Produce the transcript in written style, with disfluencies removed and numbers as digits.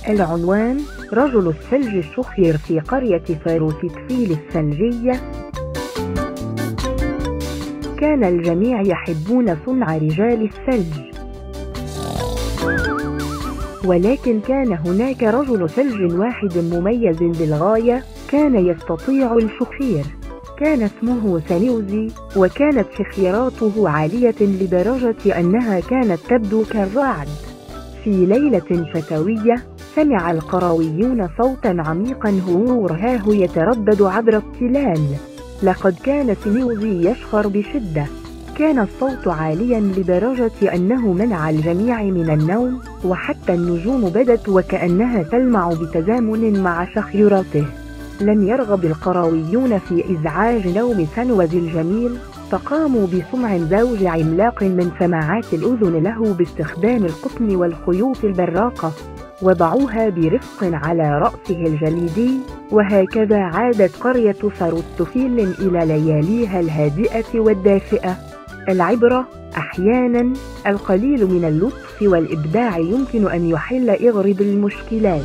العنوان: رجل الثلج الشخير في قرية فاروسيتفيل الثلجية. كان الجميع يحبون صنع رجال الثلج، ولكن كان هناك رجل ثلج واحد مميز بالغاية كان يستطيع الشخير. كان اسمه سنيوزي، وكانت شخيراته عالية لدرجة أنها كانت تبدو كالرعد. في ليلة شتوية سمع القرويون صوتا عميقا هو رهاه يتردد عبر التلال. لقد كان سنيوزي يشخر بشدة. كان الصوت عاليا لدرجة أنه منع الجميع من النوم، وحتى النجوم بدت وكأنها تلمع بتزامن مع شخيرته. لم يرغب القرويون في إزعاج نوم سنوزي الجميل، فقاموا بصنع زوج عملاق من سماعات الأذن له باستخدام القطن والخيوط البراقة، وضعوها برفق على رأسه الجليدي. وهكذا عادت قرية فاروسيتفيل إلى لياليها الهادئة والدافئة. العبرة: أحيانا القليل من اللطف والإبداع يمكن أن يحل إغرب المشكلات.